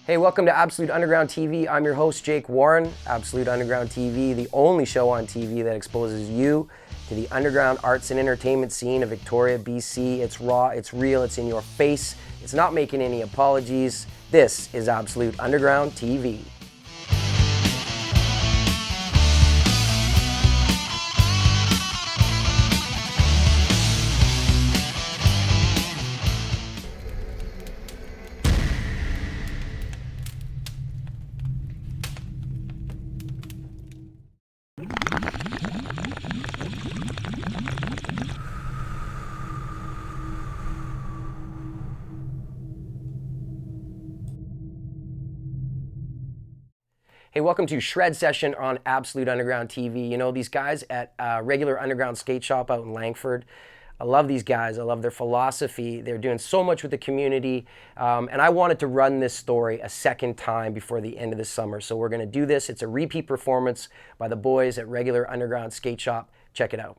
Hey, welcome to Absolute Underground TV. I'm your host, Jake Warren. Absolute Underground TV, the only show on TV that exposes you to the underground arts and entertainment scene of Victoria, BC. It's raw, it's real, it's in your face. It's not making any apologies. This is Absolute Underground TV. Hey, welcome to Shred Session on Absolute Underground TV. You know, these guys at Regular Underground Skate Shop out in Langford, I love these guys. I love their philosophy. They're doing so much with the community. And I wanted to run this story a second time before the end of the summer. So we're going to do this. It's a repeat performance by the boys at Regular Underground Skate Shop. Check it out.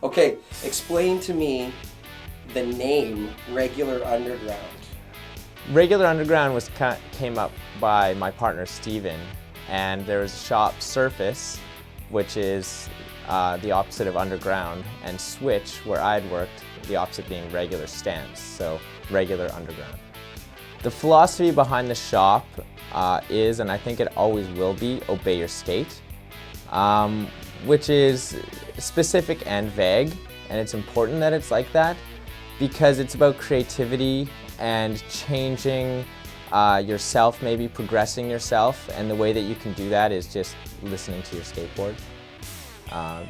Okay, explain to me the name Regular Underground. Regular Underground came up by my partner Steven, and there was a shop, Surface, which is the opposite of Underground, and Switch, where I'd worked, the opposite being Regular Stance, so Regular Underground. The philosophy behind the shop is, and I think it always will be, obey your skate, which is specific and vague, and it's important that it's like that because it's about creativity and changing yourself, maybe progressing yourself, and the way that you can do that is just listening to your skateboard.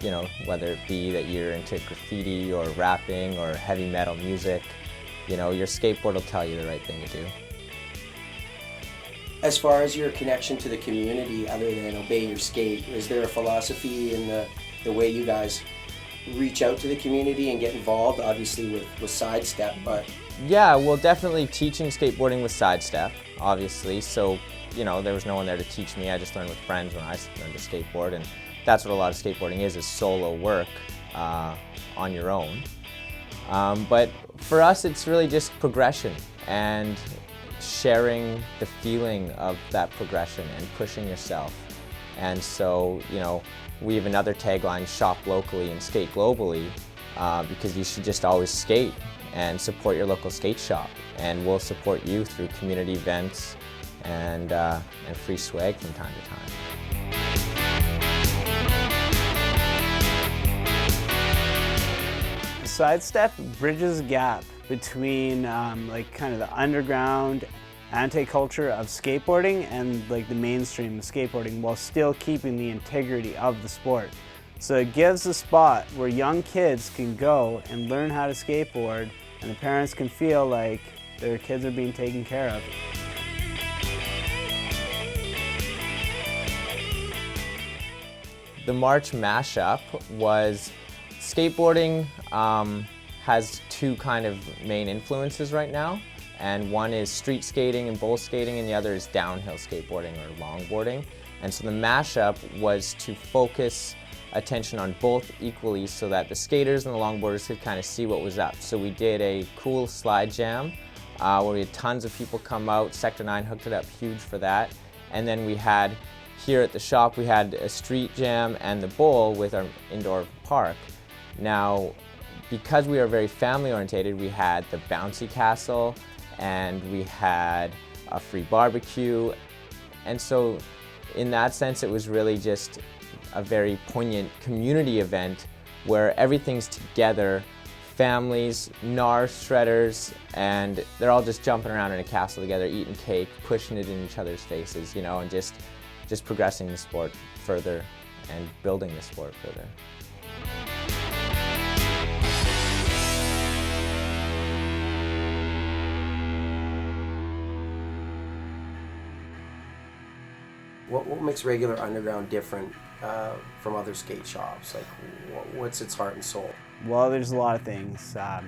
You know, whether it be that you're into graffiti or rapping or heavy metal music, you know, your skateboard will tell you the right thing to do. As far as your connection to the community, other than obey your skate, is there a philosophy in the way you guys reach out to the community and get involved, obviously with Sidestep, but... Yeah, well, definitely teaching skateboarding with Sidestep, obviously. So, you know, there was no one there to teach me. I just learned with friends when I learned to skateboard, and that's what a lot of skateboarding is solo work on your own. But for us, it's really just progression and sharing the feeling of that progression and pushing yourself. And so, you know, we have another tagline, shop locally and skate globally, because you should just always skate and support your local skate shop. And we'll support you through community events and free swag from time to time. Sidestep bridges a gap between like kind of the underground anti-culture of skateboarding and like the mainstream of skateboarding while still keeping the integrity of the sport. So it gives a spot where young kids can go and learn how to skateboard, and the parents can feel like their kids are being taken care of. The March mashup was skateboarding has two kind of main influences right now, and one is street skating and bowl skating, and the other is downhill skateboarding or longboarding. And so the mashup was to focus attention on both equally so that the skaters and the longboarders could kind of see what was up. So we did a cool slide jam where we had tons of people come out. Sector 9 hooked it up huge for that. And then we had, here at the shop, we had a street jam and the bowl with our indoor park. Now, because we are very family oriented, we had the bouncy castle and we had a free barbecue. And so in that sense, it was really just a very poignant community event where everything's together, families, NAR shredders, and they're all just jumping around in a castle together, eating cake, pushing it in each other's faces, you know, and just progressing the sport further and building the sport further. What makes regular underground different from other skate shops? Like, what's its heart and soul? Well, there's a lot of things. A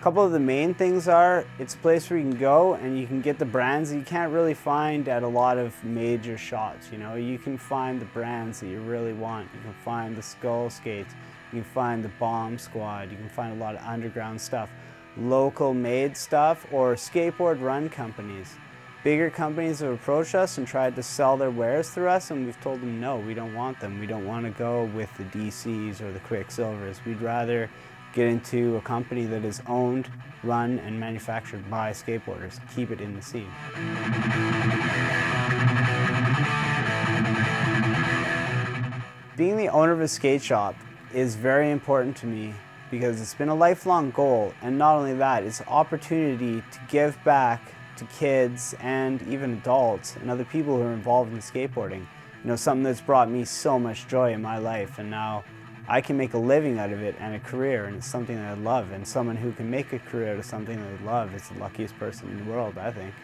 couple of the main things are it's a place where you can go and you can get the brands that you can't really find at a lot of major shops. You know, you can find the brands that you really want. You can find the Skull Skates, you can find the Bomb Squad, you can find a lot of underground stuff, local made stuff, or skateboard run companies. Bigger companies have approached us and tried to sell their wares through us, and we've told them no, we don't want them. We don't want to go with the DCs or the Quicksilvers. We'd rather get into a company that is owned, run, and manufactured by skateboarders. Keep it in the scene. Being the owner of a skate shop is very important to me because it's been a lifelong goal, and not only that, it's an opportunity to give back to kids and even adults and other people who are involved in skateboarding. You know, something that's brought me so much joy in my life, and now I can make a living out of it and a career, and it's something that I love, and someone who can make a career out of something that they love is the luckiest person in the world, I think.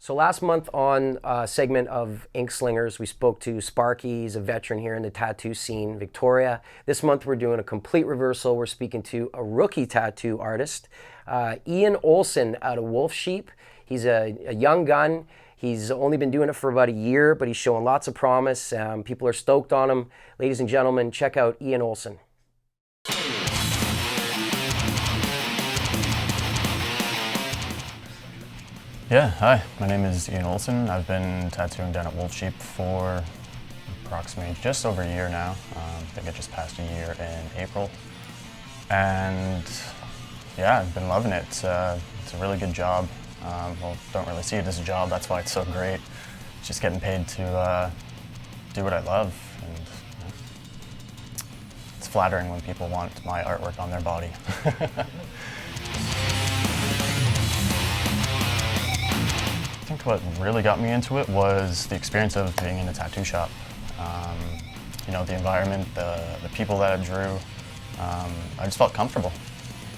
So last month on a segment of Ink Slingers, we spoke to Sparky. He's a veteran here in the tattoo scene, Victoria. This month we're doing a complete reversal. We're speaking to a rookie tattoo artist, Ian Olsen out of Wolf Sheep. He's a young gun. He's only been doing it for about a year, but he's showing lots of promise. People are stoked on him. Ladies and gentlemen, check out Ian Olsen. Yeah, hi, my name is Ian Olsen. I've been tattooing down at Wolf Sheep for approximately just over a year now. I think I just passed a year in April. And yeah, I've been loving it. It's a really good job. Well, don't really see it as a job, that's why it's so great. Just getting paid to do what I love. And you know, it's flattering when people want my artwork on their body. I think what really got me into it was the experience of being in a tattoo shop. You know, the environment, the people that I drew, I just felt comfortable.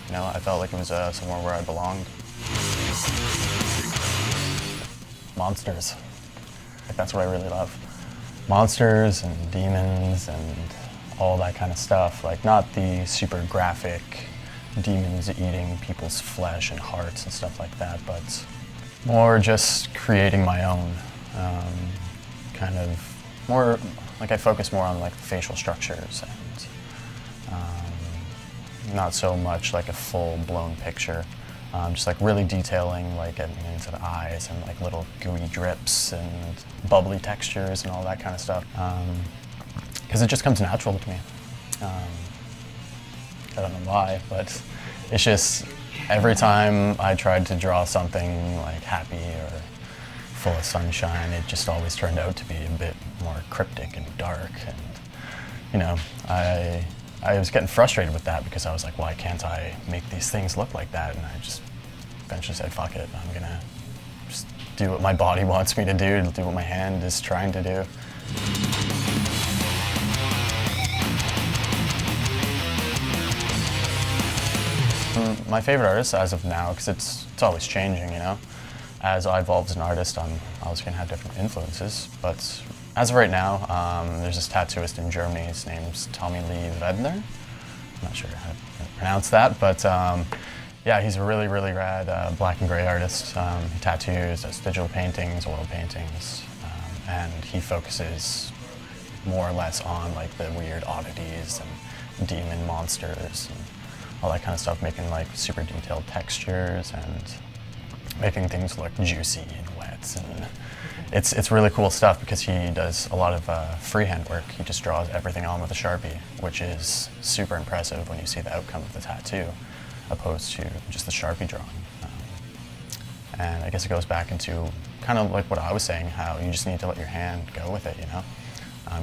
You know, I felt like it was somewhere where I belonged. Monsters, like that's what I really love. Monsters and demons and all that kind of stuff. Like not the super graphic demons eating people's flesh and hearts and stuff like that, but more just creating my own, kind of more, like I focus more on like the facial structures and not so much like a full-blown picture. Just like really detailing, like getting into the eyes and like little gooey drips and bubbly textures and all that kind of stuff. Because it just comes natural to me. I don't know why, but it's just, every time I tried to draw something like happy or full of sunshine, it just always turned out to be a bit more cryptic and dark. And you know, I was getting frustrated with that because I was like, why can't I make these things look like that? And I just eventually said, fuck it, I'm gonna just do what my body wants me to do what my hand is trying to do. My favorite artist as of now, because it's always changing, you know. As I evolve as an artist, I'm always going to have different influences. But as of right now, there's this tattooist in Germany. His name's Tommy Lee Wedner. I'm not sure how to pronounce that, but yeah, he's a really, really rad black and gray artist. He tattoos, does digital paintings, oil paintings, and he focuses more or less on like the weird oddities and demon monsters and all that kind of stuff, making like super detailed textures and making things look juicy and wet. And it's really cool stuff because he does a lot of freehand work. He just draws everything on with a Sharpie, which is super impressive when you see the outcome of the tattoo, opposed to just the Sharpie drawing. And I guess it goes back into kind of like what I was saying, how you just need to let your hand go with it, you know?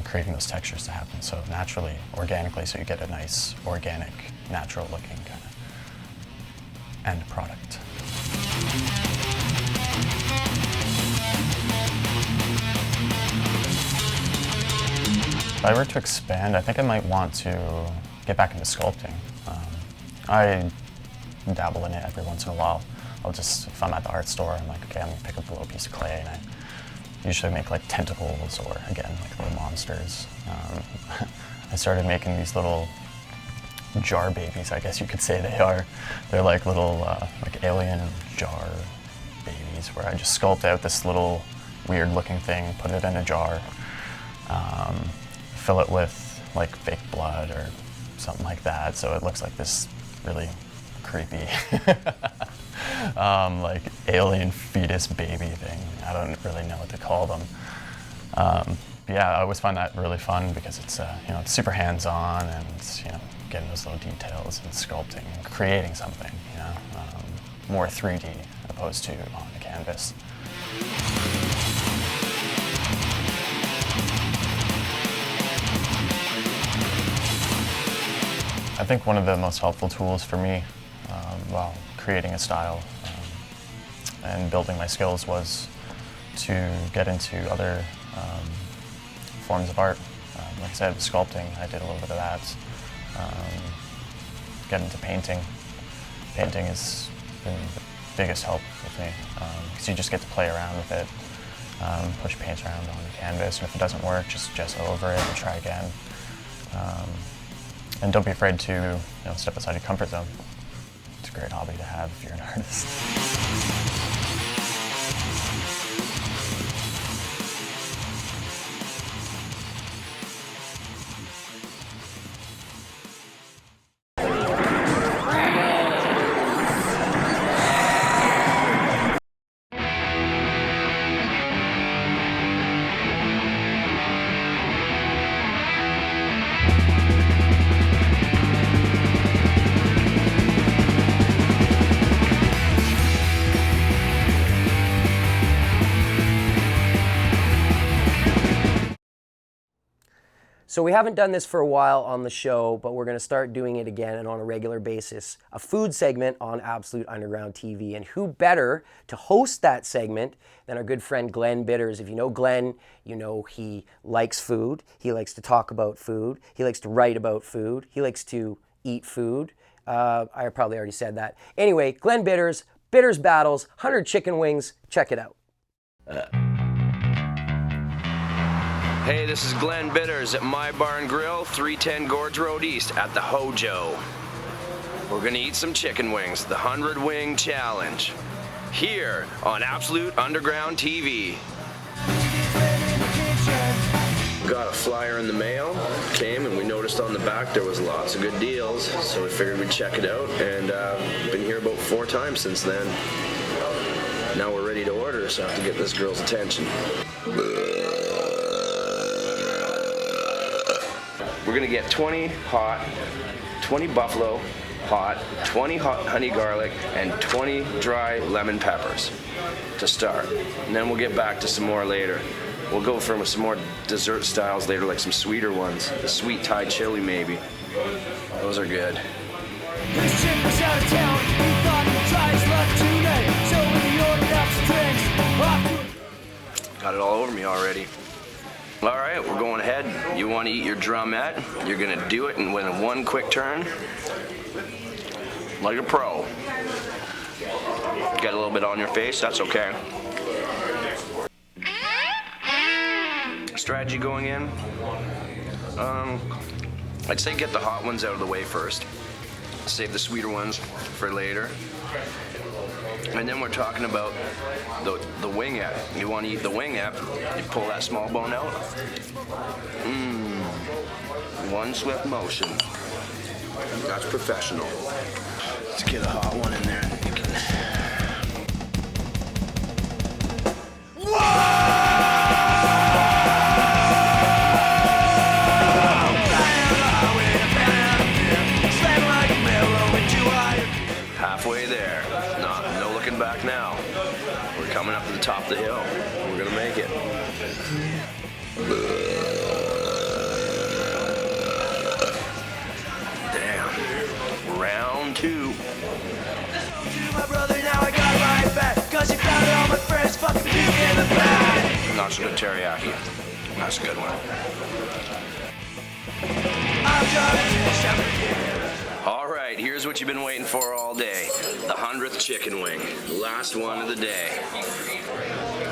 Creating those textures to happen so naturally, organically, so you get a nice, organic, natural looking kind of end product. If I were to expand, I think I might want to get back into sculpting. I dabble in it every once in a while. I'll just, if I'm at the art store, I'm like, okay, I'm gonna pick up a little piece of clay, and I usually make like tentacles or, again, like little monsters. I started making these little jar babies, I guess you could say they are. They're like little like alien jar babies where I just sculpt out this little weird looking thing, put it in a jar, fill it with like fake blood or something like that, so it looks like this really creepy like alien fetus baby thing. I don't really know what to call them. Yeah, I always find that really fun because it's you know, it's super hands-on and, you know, getting those little details and sculpting and creating something, you know, more 3D opposed to on the canvas. I think one of the most helpful tools for me while creating a style and building my skills was to get into other forms of art. Like I said, with sculpting, I did a little bit of that. Get into painting. Painting has been the biggest help with me because you just get to play around with it, push paint around on the canvas, and if it doesn't work, just gesso over it and try again. And don't be afraid to, you know, step outside your comfort zone. It's a great hobby to have if you're an artist. So we haven't done this for a while on the show, but we're going to start doing it again and on a regular basis. A food segment on Absolute Underground TV. And who better to host that segment than our good friend Glen Bitters. If you know Glen, you know he likes food. He likes to talk about food. He likes to write about food. He likes to eat food. I probably already said that. Anyway, Glen Bitters, Bitters Battles, 100 chicken wings. Check it out. Hey, this is Glen Bitters at My Barn Grill, 310 Gorge Road East at the Hojo. We're gonna eat some chicken wings, the 100 Wing Challenge, here on Absolute Underground TV. Got a flyer in the mail, came and we noticed on the back there was lots of good deals, so we figured we'd check it out, and been here about 4 times since then. Now we're ready to order, so I have to get this girl's attention. We're gonna get 20 hot, 20 buffalo hot, 20 hot honey garlic, and 20 dry lemon peppers to start. And then we'll get back to some more later. We'll go for some more dessert styles later, like some sweeter ones. The sweet Thai chili, maybe. Those are good. This chick was out of town. We thought the tries left tonight. got it all over me already. All right, we're going ahead. You want to eat your drumette? You're gonna do it in one quick turn, like a pro. Got a little bit on your face, that's okay. Strategy going in, I'd say get the hot ones out of the way first. Save the sweeter ones for later. And then we're talking about the wingette. You want to eat the wingette, you pull that small bone out. One swift motion. That's professional. Let's get a hot one in there. Halfway there. No looking back now. We're coming up to the top of the hill. We're gonna make it. Damn. Round 2. Not so good teriyaki. That's a good one. All right, here's what you've been waiting for all day. The 100th chicken wing. Last one of the day.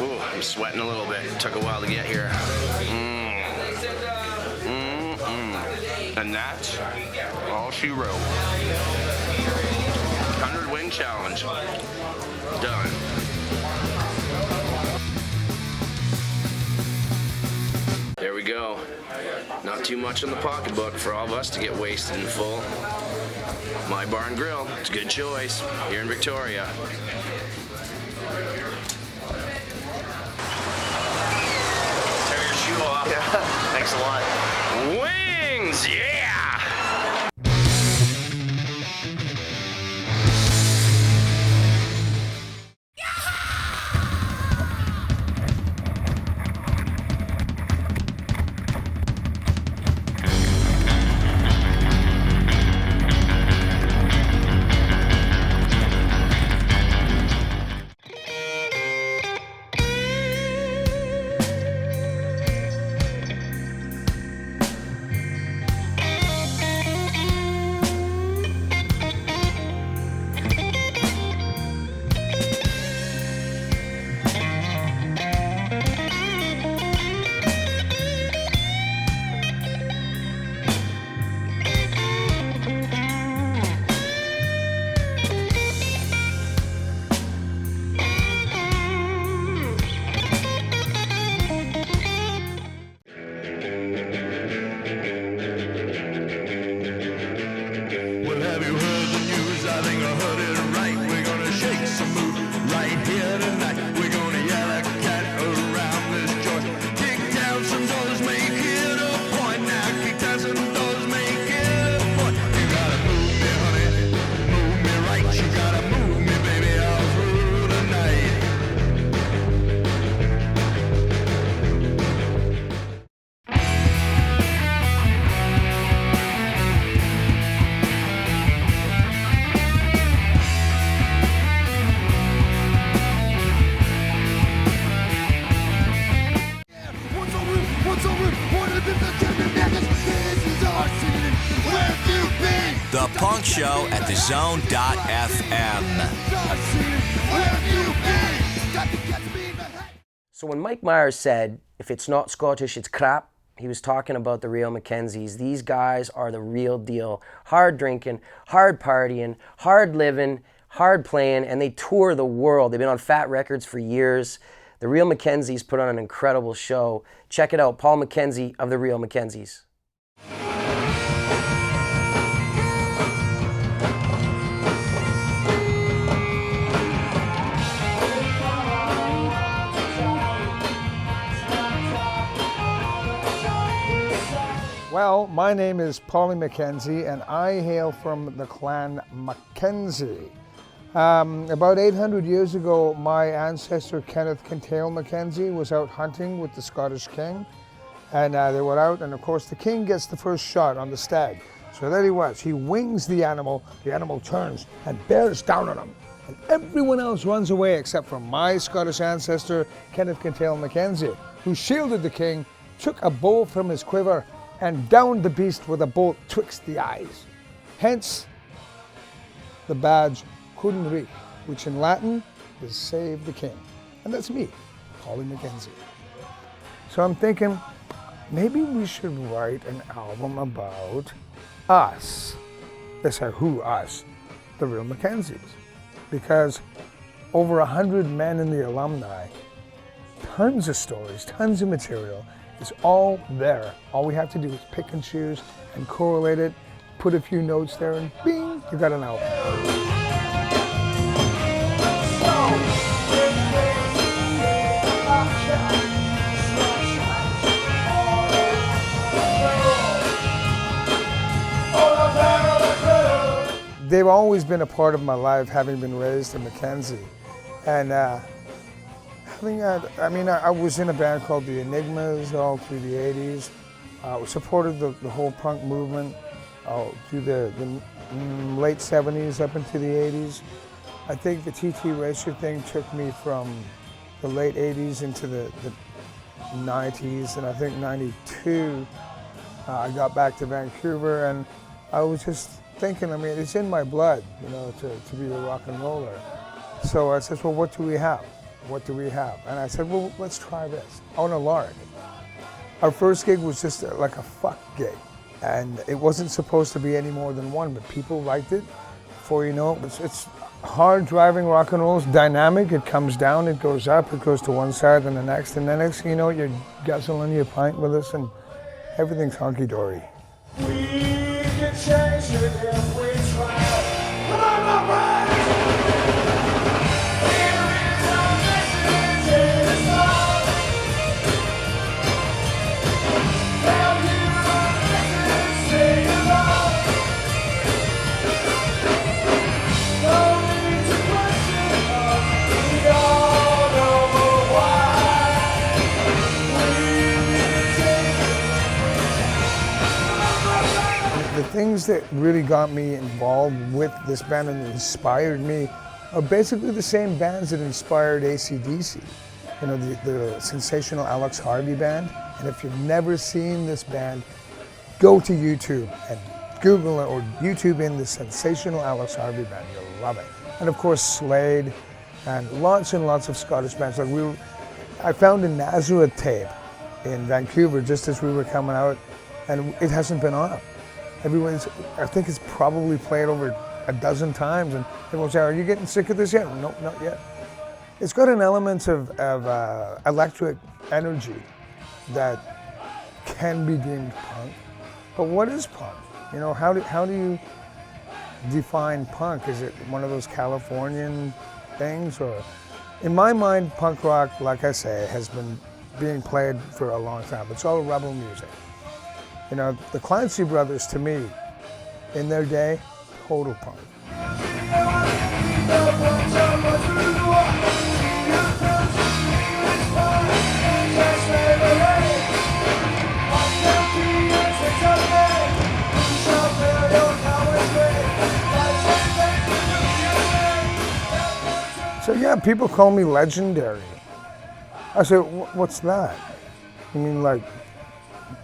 Ooh, I'm sweating a little bit. It took a while to get here. And that's all she wrote. 100 wing challenge. Done. There we go. Not too much in the pocketbook for all of us to get wasted in full. My Bar and Grill, it's a good choice here in Victoria. Tear your shoe off. Yeah, thanks a lot. Wings, yeah! The Punk Show at the Zone.fm. So when Mike Myers said, if it's not Scottish, it's crap, he was talking about the Real Mckenzies. These guys are the real deal. Hard drinking, hard partying, hard living, hard playing, and they tour the world. They've been on Fat Records for years. The Real Mckenzies put on an incredible show. Check it out, Paul Mackenzie of the Real Mckenzies. Well, my name is Paulie Mackenzie, and I hail from the clan Mackenzie. About 800 years ago, my ancestor Kenneth Kintail Mackenzie was out hunting with the Scottish king, and they were out, and of course the king gets the first shot on the stag. So there he was. He wings the animal turns and bears down on him. and everyone else runs away except for my Scottish ancestor, Kenneth Mackenzie, who shielded the king, took a bow from his quiver, and downed the beast with a bolt twixt the eyes. Hence, the badge Hundredth, which in Latin is Save the King. And that's me, Paulie Mackenzie. So I'm thinking, maybe we should write an album about us. They say, who us? The Real Mckenzies. Because over 100 men in the alumni, tons of stories, tons of material. It's all there. All we have to do is pick and choose and correlate it, put a few notes there, and bing, you got an album. They've always been a part of my life, having been raised in Mackenzie. And I was in a band called the Enigmas all through the 80s. We supported the whole punk movement through the late 70s up into the 80s. I think the TT Racer thing took me from the late 80s into the 90s, and I think 92 I got back to Vancouver, and I was just thinking, it's in my blood, to be a rock and roller. So I said, well, what do we have? What do we have? And I said, well, let's try this. On a lark. Our first gig was just like a fuck gig. And it wasn't supposed to be any more than one, but people liked it. Before you know it, it's hard driving rock and roll. It's dynamic. It comes down, it goes up, it goes to one side and the next. And then next thing you know, you're guzzling your pint with us and everything's hunky-dory. We can change it if we try. Come on, my friends! Here is our message in the song. Tell you our message, sing along. No need to question us, we all know why. We can change it. The things that really got me involved with this band and inspired me are basically the same bands that inspired AC/DC. The sensational Alex Harvey band. And if you've never seen this band, go to YouTube and Google it or YouTube in the sensational Alex Harvey band. You'll love it. And of course Slade and lots of Scottish bands. I found a Nazareth tape in Vancouver just as we were coming out, and it hasn't been on. I think it's probably played over a dozen times, and everyone's saying, are you getting sick of this yet? Nope, not yet. It's got an element of electric energy that can be deemed punk. But what is punk? How do you define punk? Is it one of those Californian things? Or in my mind, punk rock, like I say, has been being played for a long time. It's all rebel music. The Clancy Brothers, to me, in their day, total punk. So yeah, people call me legendary. I said, what's that? You mean like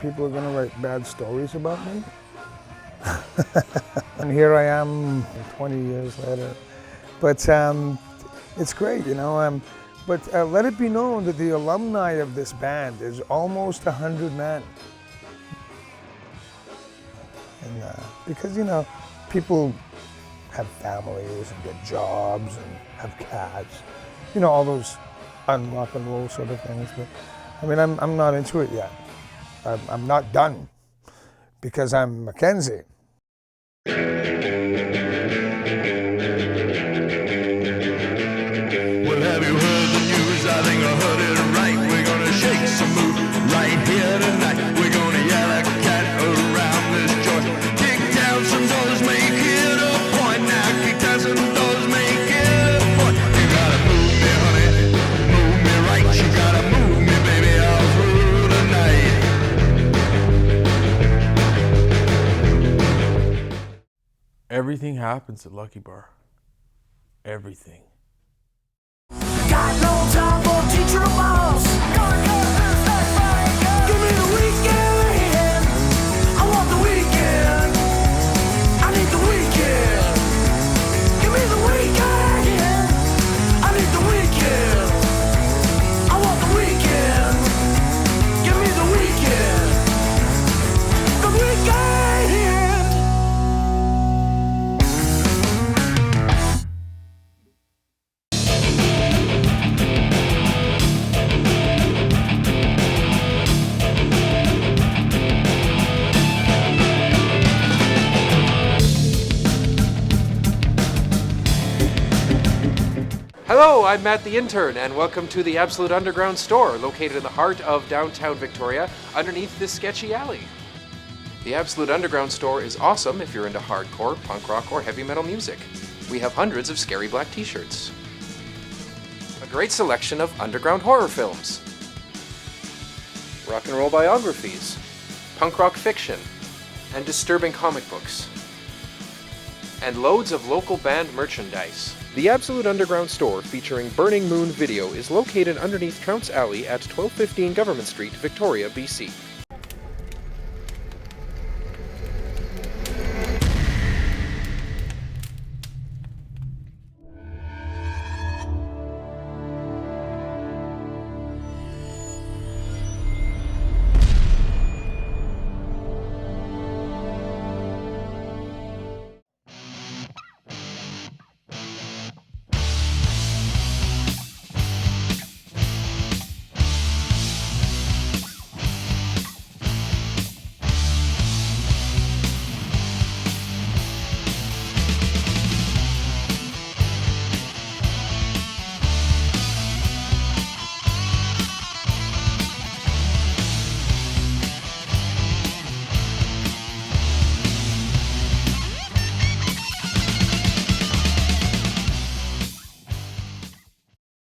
people are gonna write bad stories about me? And here I am 20 years later. But it's great, But let it be known that the alumni of this band is almost 100 men. And because, people have families and get jobs and have cats, all those un-rock and roll sort of things. But I'm not into it yet. I'm not done because I'm Mackenzie. Well, have you heard the news? I think I heard it right. We're gonna shake some mood right here tonight. We're gonna yell a cat around this joint. Kick down some doors, make it a point. Now kick down some doors, make it a point. You gotta move me, honey, move me right. You gotta move me, baby, all through the night. Everything happens at Lucky Bar. everything. Got no time for teacher or boss. Give me the weekend. I want the weekend. I need the weekend. Give me the weekend. I need the weekend. I want the weekend. Give me the weekend. The weekend. Hello, I'm Matt the Intern, and welcome to the Absolute Underground store, located in the heart of downtown Victoria, underneath this sketchy alley. The Absolute Underground store is awesome if you're into hardcore, punk rock, or heavy metal music. We have hundreds of scary black t-shirts. A great selection of underground horror films. Rock and roll biographies. Punk rock fiction. And disturbing comic books. And loads of local band merchandise. The Absolute Underground store, featuring Burning Moon Video, is located underneath Trounce Alley at 1215 Government Street, Victoria, BC.